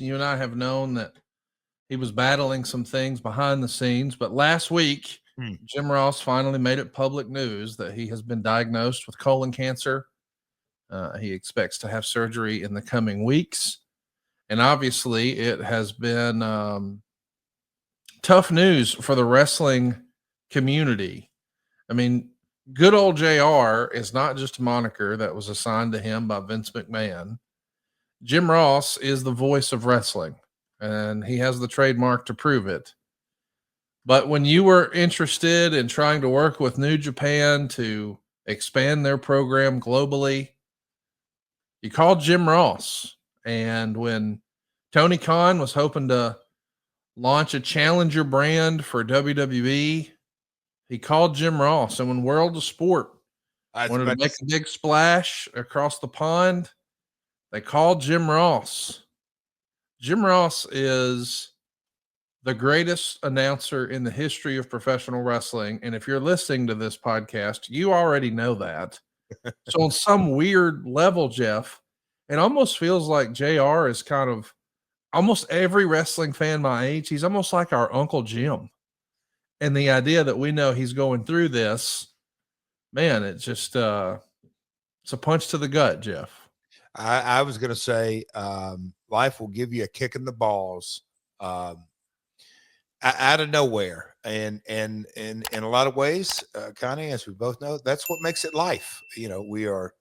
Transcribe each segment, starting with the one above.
You and I have known that he was battling some things behind the scenes, but last week, Jim Ross finally made it public news that he has been diagnosed with colon cancer. He expects to have surgery in the coming weeks. And obviously, it has been tough news for the wrestling community. I mean, good old JR is not just a moniker that was assigned to him by Vince McMahon. Jim Ross is the voice of wrestling, and he has the trademark to prove it. But when you were interested in trying to work with New Japan to expand their program globally, you called Jim Ross. And when Tony Khan was hoping to launch a challenger brand for WWE, he called Jim Ross. And when World of Sport wanted to make a big splash across the pond, they called Jim Ross. Jim Ross is the greatest announcer in the history of professional wrestling. And if you're listening to this podcast, you already know that. So on some weird level, Jeff, it almost feels like JR is kind of almost every wrestling fan my age. He's almost like our Uncle Jim. And the idea that we know he's going through this, man, it's just it's a punch to the gut, Jeff. I was going to say life will give you a kick in the balls out of nowhere. And in a lot of ways, Connie, as we both know, that's what makes it life. You know, we are,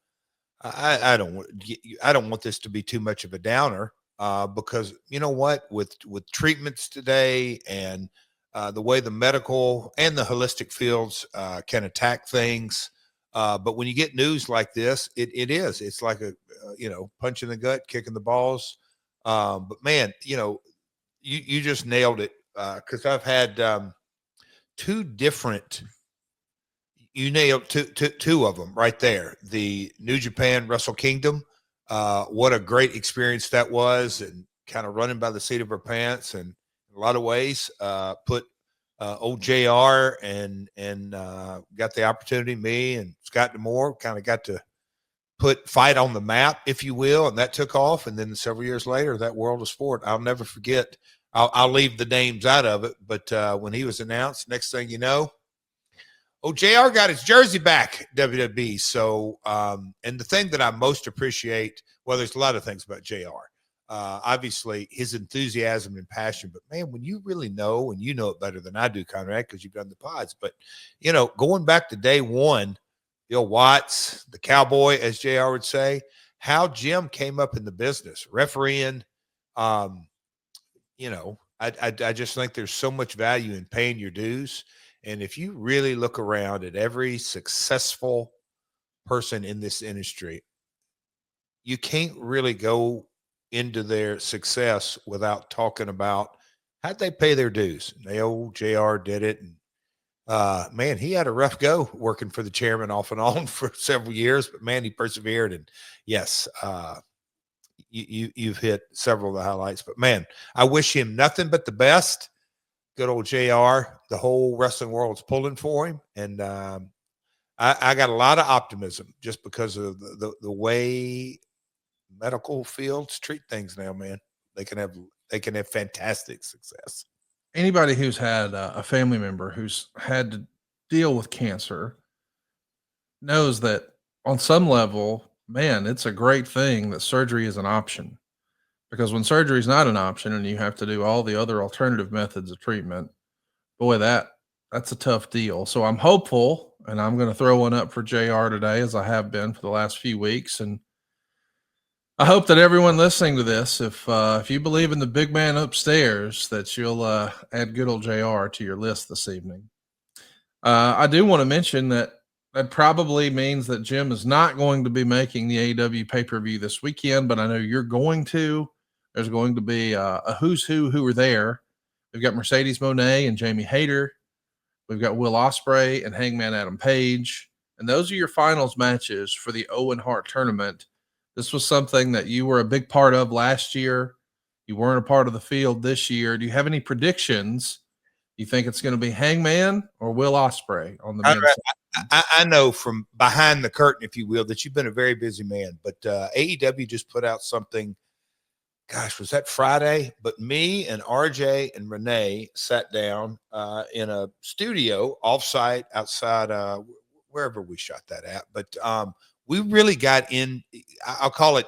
I don't want this to be too much of a downer because you know what, with treatments today and the way the medical and the holistic fields can attack things. But when you get news like this, it's like a, punch in the gut, kick in the balls. But man, you just nailed it. Cause I've had two different, you nailed two of them right there. The New Japan Wrestle Kingdom. What a great experience that was, and kind of running by the seat of our pants, and in a lot of ways, put old JR and got the opportunity, me and Scott D'Amore kind of got to put fight on the map, if you will, and that took off. And then several years later, that World of Sport, I'll never forget. I'll leave the names out of it, but when he was announced, next thing you know, JR got his jersey back, WWE. So, and the thing that I most appreciate, well, there's a lot of things about JR. Obviously his enthusiasm and passion, but man, when you really know, and you know it better than I do, Conrad, because you've done the pods, but going back to day one, Bill Watts, the cowboy, as JR would say, how Jim came up in the business, refereeing, I just think there's so much value in paying your dues. And if you really look around at every successful person in this industry, you can't really go into their success without talking about how'd they pay their dues. And old JR did it. And man, he had a rough go working for the chairman off and on for several years, but man, he persevered. And yes, you've hit several of the highlights, but man, I wish him nothing but the best. Good old JR, the whole wrestling world's pulling for him. And I got a lot of optimism just because of the way medical fields treat things now, man. They can have fantastic success. Anybody who's had a family member who's had to deal with cancer knows that on some level, man, it's a great thing that surgery is an option, because when surgery is not an option and you have to do all the other alternative methods of treatment, boy, that's a tough deal. So I'm hopeful, and I'm going to throw one up for JR today, as I have been for the last few weeks. And I hope that everyone listening to this, if you believe in the big man upstairs, that you'll add good old JR to your list this evening. I do want to mention that probably means that Jim is not going to be making the AEW pay-per-view this weekend, but I know you're going to. There's going to be a who's who are there. We've got Mercedes Moné and Jamie Hayter. We've got Will Ospreay and Hangman Adam Page. And those are your finals matches for the Owen Hart tournament. This was something that you were a big part of last year. You weren't a part of the field this year. Do you have any predictions? You think it's going to be Hangman or Will Ospreay on the men's side? I know from behind the curtain, if you will, that you've been a very busy man, but AEW just put out something gosh, was that Friday? But me and RJ and Renee sat down in a studio offsite outside wherever we shot that at. But we really got in. I'll call it,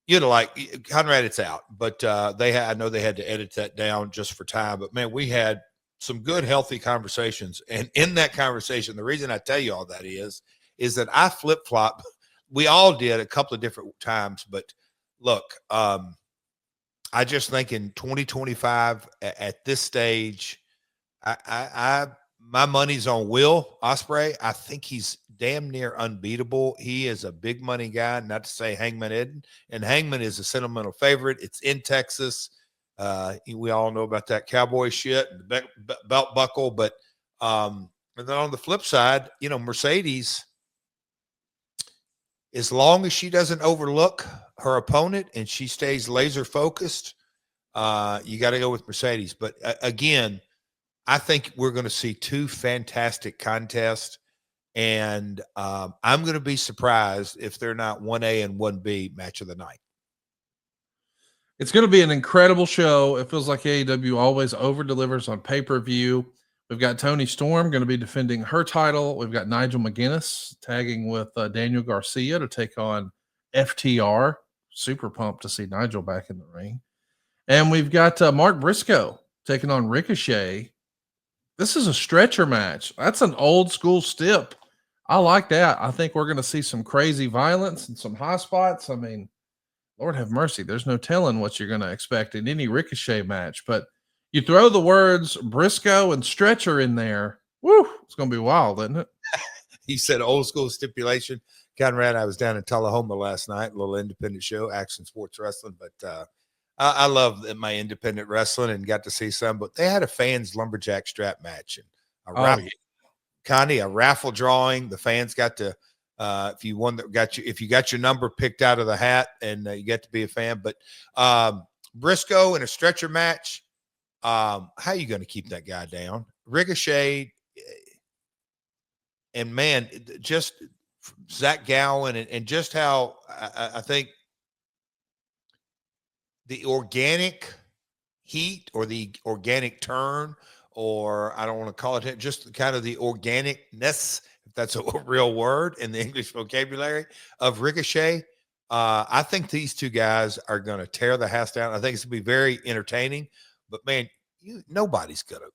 like Conrad, it's out. But I know they had to edit that down just for time. But man, we had some good, healthy conversations. And in that conversation, the reason I tell you all that is that I flip flop. We all did a couple of different times, but look, I just think in 2025 at this stage, my money's on Will Ospreay. I think he's damn near unbeatable. He is a big money guy, not to say Hangman isn't. And Hangman is a sentimental favorite. It's in Texas. We all know about that cowboy shit and the belt buckle. But and then on the flip side, Mercedes, as long as she doesn't overlook her opponent and she stays laser focused, you got to go with Mercedes. But again, I think we're going to see two fantastic contests, and I'm going to be surprised if they're not 1A and 1B match of the night. It's going to be an incredible show. It feels like AEW always over delivers on pay-per-view. We've got Toni Storm going to be defending her title. We've got Nigel McGuinness tagging with Daniel Garcia to take on FTR. Super pumped to see Nigel back in the ring. And we've got Mark Briscoe taking on Ricochet. This is a stretcher match. That's an old school stip. I like that. I think we're going to see some crazy violence and some high spots. I mean, Lord have mercy. There's no telling what you're going to expect in any Ricochet match, but you throw the words Briscoe and stretcher in there. Woo, it's going to be wild, isn't it? He said old school stipulation. Conrad, I was down in Tullahoma last night, a little independent show, Action Sports Wrestling, but I love my independent wrestling and got to see some, but they had a fans lumberjack strap match and a raffle drawing. The fans got to, if you got your number picked out of the hat and you get to be a fan, but Briscoe in a stretcher match, how are you going to keep that guy down? Ricochet, and man, just Zach Gowen and just how I think the organic heat or the organic turn, or I don't want to call it just kind of the organicness, if that's a real word in the English vocabulary, of Ricochet. I think these two guys are going to tear the house down. I think it's going to be very entertaining, but man, nobody's going to,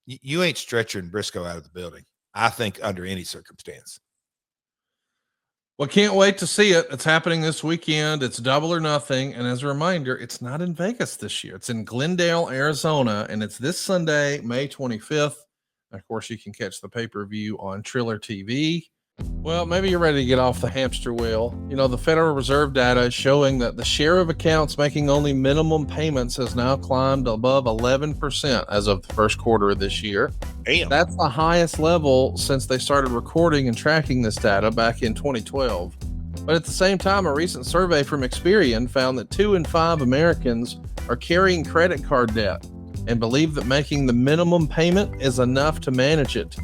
you ain't stretching Briscoe out of the building, I think, under any circumstance. Well, can't wait to see it. It's happening this weekend. It's Double or Nothing. And as a reminder, it's not in Vegas this year. It's in Glendale, Arizona. And it's this Sunday, May 25th. Of course, you can catch the pay-per-view on Triller TV. Well, maybe you're ready to get off the hamster wheel. The Federal Reserve data is showing that the share of accounts making only minimum payments has now climbed above 11% as of the first quarter of this year. Damn. That's the highest level since they started recording and tracking this data back in 2012. But at the same time, a recent survey from Experian found that 2 in 5 Americans are carrying credit card debt and believe that making the minimum payment is enough to manage it.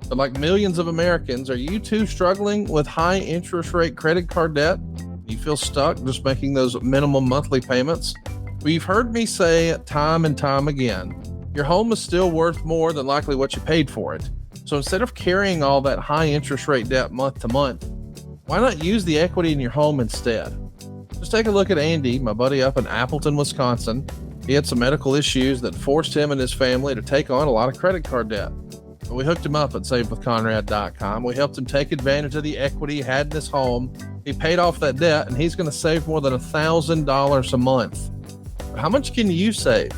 But like millions of Americans, are you too struggling with high interest rate credit card debt? You feel stuck just making those minimum monthly payments? Well, you've heard me say time and time again, your home is still worth more than likely what you paid for it. So instead of carrying all that high interest rate debt month to month, why not use the equity in your home instead? Just take a look at Andy, my buddy up in Appleton, Wisconsin. He had some medical issues that forced him and his family to take on a lot of credit card debt. But we hooked him up at SaveWithConrad.com. We helped him take advantage of the equity he had in his home. He paid off that debt, and he's going to save more than $1,000 a month. But how much can you save?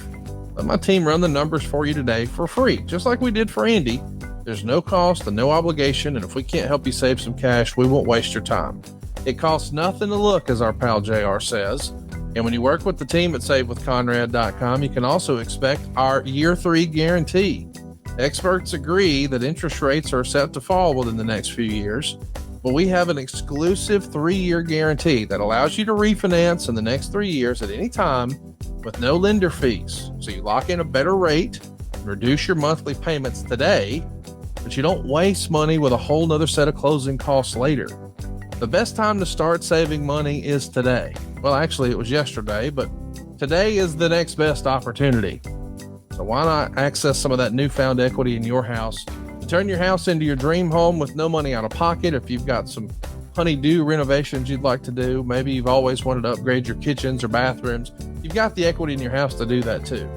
Let my team run the numbers for you today for free, just like we did for Andy. There's no cost and no obligation, and if we can't help you save some cash, we won't waste your time. It costs nothing to look, as our pal JR says. And when you work with the team at SaveWithConrad.com, you can also expect our year 3 guarantee. Experts agree that interest rates are set to fall within the next few years, but we have an exclusive 3-year guarantee that allows you to refinance in the next 3 years at any time with no lender fees. So you lock in a better rate, reduce your monthly payments today, but you don't waste money with a whole nother set of closing costs later. The best time to start saving money is today. Well, actually, it was yesterday, but Today is the next best opportunity. So why not access some of that newfound equity in your house? Turn your house into your dream home with no money out of pocket. If you've got some honey-do renovations you'd like to do, maybe you've always wanted to upgrade your kitchens or bathrooms, you've got the equity in your house to do that too.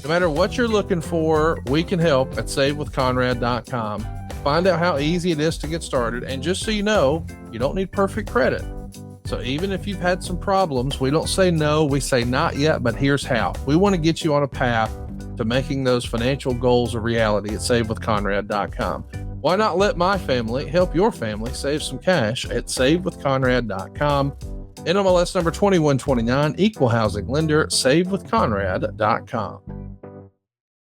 No matter what you're looking for, we can help at savewithconrad.com. Find out how easy it is to get started. And just so you know, you don't need perfect credit. So even if you've had some problems, we don't say no, we say not yet, but here's how. We want to get you on a path to making those financial goals a reality at savewithconrad.com. Why not let my family help your family save some cash at savewithconrad.com? NMLS number 2129, equal housing lender, savewithconrad.com.